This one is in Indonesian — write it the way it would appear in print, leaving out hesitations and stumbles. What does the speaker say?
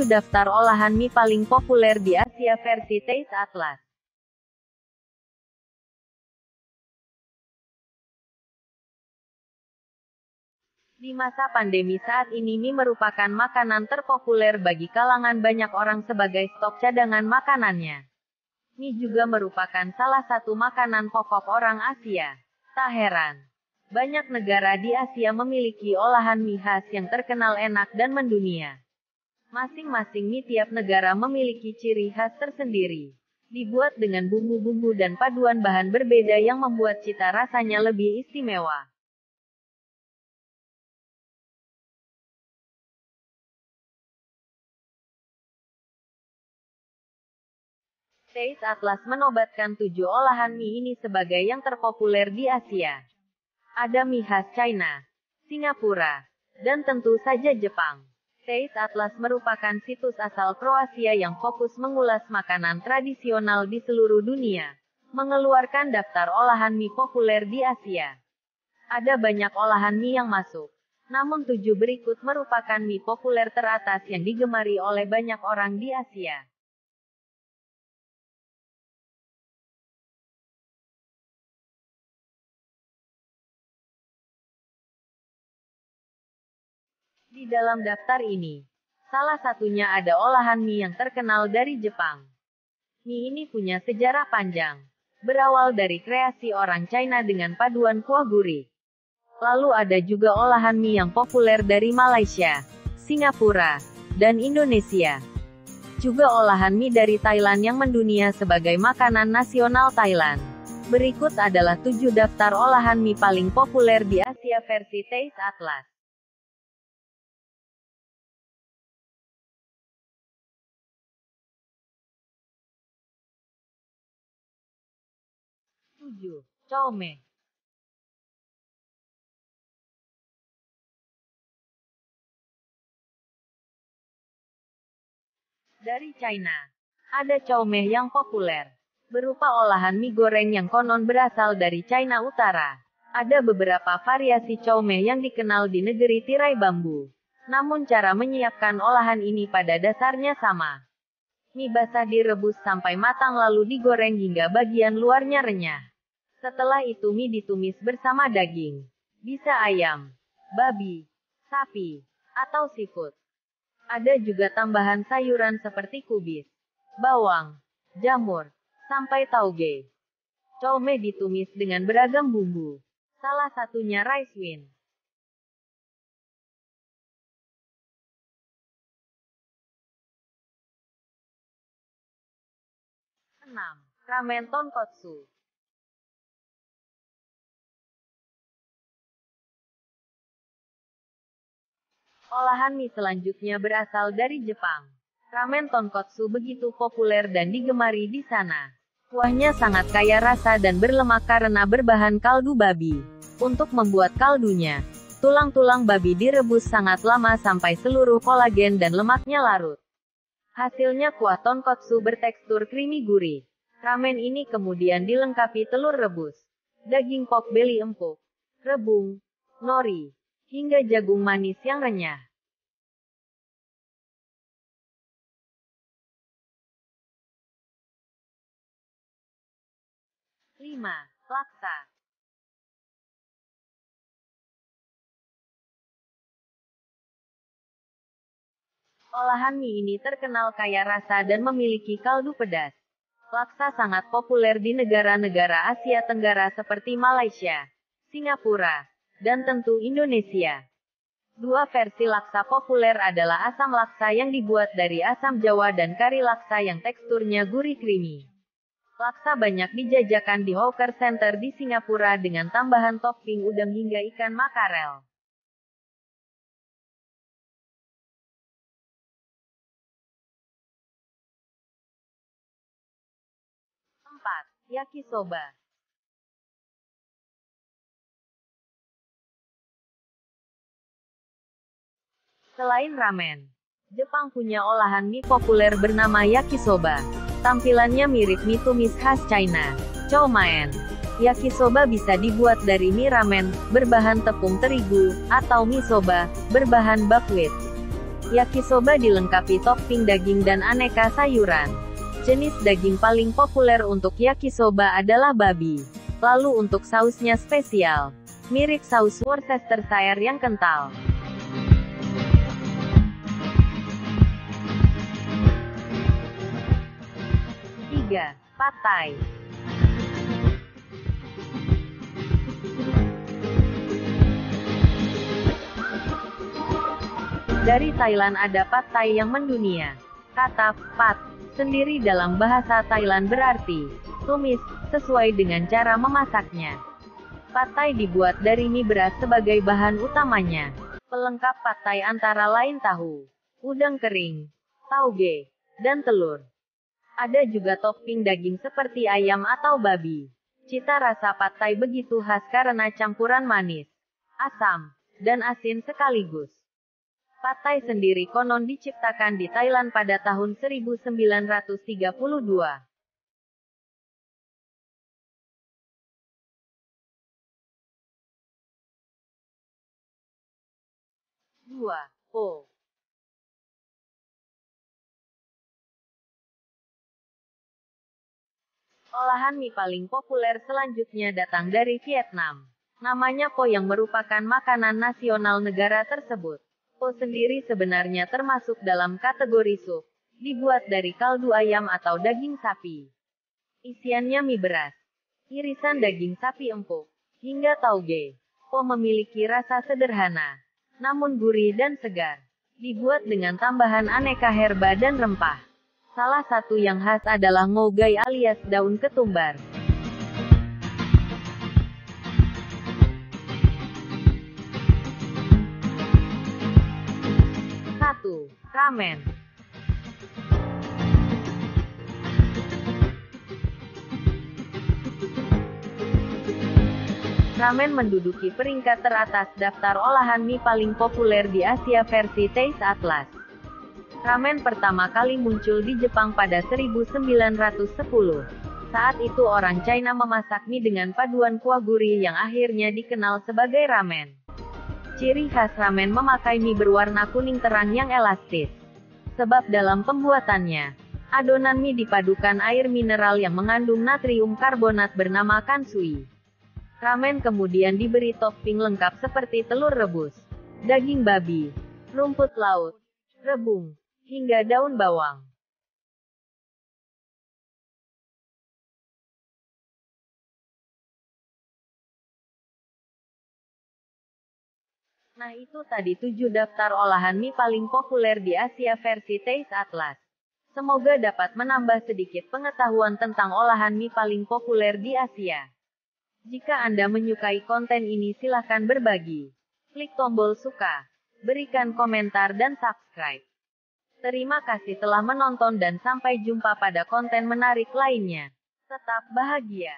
7 daftar olahan mie paling populer di Asia versi Taste Atlas. Di masa pandemi saat ini mie merupakan makanan terpopuler bagi kalangan banyak orang sebagai stok cadangan makanannya. Mie juga merupakan salah satu makanan pokok orang Asia. Tak heran, banyak negara di Asia memiliki olahan mie khas yang terkenal enak dan mendunia. Masing-masing mie tiap negara memiliki ciri khas tersendiri. Dibuat dengan bumbu-bumbu dan paduan bahan berbeda yang membuat cita rasanya lebih istimewa. Taste Atlas menobatkan 7 olahan mie ini sebagai yang terpopuler di Asia. Ada mie khas China, Singapura, dan tentu saja Jepang. Taste Atlas merupakan situs asal Kroasia yang fokus mengulas makanan tradisional di seluruh dunia, mengeluarkan daftar olahan mie populer di Asia. Ada banyak olahan mie yang masuk, namun 7 berikut merupakan mie populer teratas yang digemari oleh banyak orang di Asia. Di dalam daftar ini, salah satunya ada olahan mie yang terkenal dari Jepang. Mie ini punya sejarah panjang, berawal dari kreasi orang China dengan paduan kuah gurih. Lalu ada juga olahan mie yang populer dari Malaysia, Singapura, dan Indonesia. Juga olahan mie dari Thailand yang mendunia sebagai makanan nasional Thailand. Berikut adalah 7 daftar olahan mie paling populer di Asia versi Taste Atlas. 7. Chow mein. Dari China, ada chow mein yang populer, berupa olahan mie goreng yang konon berasal dari China Utara. Ada beberapa variasi chow mein yang dikenal di negeri tirai bambu. Namun cara menyiapkan olahan ini pada dasarnya sama. Mie basah direbus sampai matang lalu digoreng hingga bagian luarnya renyah. Setelah itu mie ditumis bersama daging. Bisa ayam, babi, sapi, atau seafood. Ada juga tambahan sayuran seperti kubis, bawang, jamur, sampai tauge. Chow mein ditumis dengan beragam bumbu. Salah satunya rice wine. 6. Ramen tonkotsu. Olahan mie selanjutnya berasal dari Jepang. Ramen tonkotsu begitu populer dan digemari di sana. Kuahnya sangat kaya rasa dan berlemak karena berbahan kaldu babi. Untuk membuat kaldunya, tulang-tulang babi direbus sangat lama sampai seluruh kolagen dan lemaknya larut. Hasilnya kuah tonkotsu bertekstur creamy gurih. Ramen ini kemudian dilengkapi telur rebus, daging pork belly empuk, rebung, nori, hingga jagung manis yang renyah. 5. Laksa. Olahan mie ini terkenal kaya rasa dan memiliki kaldu pedas. Laksa sangat populer di negara-negara Asia Tenggara seperti Malaysia, Singapura, dan tentu Indonesia. 2 versi laksa populer adalah asam laksa yang dibuat dari asam jawa dan kari laksa yang teksturnya gurih creamy. Laksa banyak dijajakan di hawker center di Singapura dengan tambahan topping udang hingga ikan makarel. 4. Yakisoba. Selain ramen, Jepang punya olahan mie populer bernama yakisoba. Tampilannya mirip mie tumis khas China, chow mein. Yakisoba bisa dibuat dari mie ramen, berbahan tepung terigu, atau mie soba, berbahan buckwheat. Yakisoba dilengkapi topping daging dan aneka sayuran. Jenis daging paling populer untuk yakisoba adalah babi. Lalu untuk sausnya spesial, mirip saus Worcestershire yang kental. Pad Thai. Dari Thailand ada pad thai yang mendunia. Kata pad sendiri dalam bahasa Thailand berarti tumis, sesuai dengan cara memasaknya. Pad thai dibuat dari mie beras sebagai bahan utamanya. Pelengkap pad thai antara lain tahu, udang kering, tauge, dan telur. Ada juga topping daging seperti ayam atau babi. Cita rasa pad thai begitu khas karena campuran manis, asam, dan asin sekaligus. Pad thai sendiri konon diciptakan di Thailand pada tahun 1932. 2. Po. Olahan mie paling populer selanjutnya datang dari Vietnam. Namanya po yang merupakan makanan nasional negara tersebut. Po sendiri sebenarnya termasuk dalam kategori sup. Dibuat dari kaldu ayam atau daging sapi. Isiannya mie beras, irisan daging sapi empuk, hingga tauge. Po memiliki rasa sederhana, namun gurih dan segar. Dibuat dengan tambahan aneka herba dan rempah. Salah satu yang khas adalah ngogai alias daun ketumbar. 1. Ramen. Ramen menduduki peringkat teratas daftar olahan mie paling populer di Asia versi Taste Atlas. Ramen pertama kali muncul di Jepang pada 1910. Saat itu orang China memasak mie dengan paduan kuah gurih yang akhirnya dikenal sebagai ramen. Ciri khas ramen memakai mie berwarna kuning terang yang elastis. Sebab dalam pembuatannya, adonan mie dipadukan air mineral yang mengandung natrium karbonat bernama kansui. Ramen kemudian diberi topping lengkap seperti telur rebus, daging babi, rumput laut, rebung, hingga daun bawang. Nah itu tadi 7 daftar olahan mie paling populer di Asia versi Taste Atlas. Semoga dapat menambah sedikit pengetahuan tentang olahan mie paling populer di Asia. Jika Anda menyukai konten ini silahkan berbagi. Klik tombol suka, berikan komentar dan subscribe. Terima kasih telah menonton dan sampai jumpa pada konten menarik lainnya. Tetap bahagia.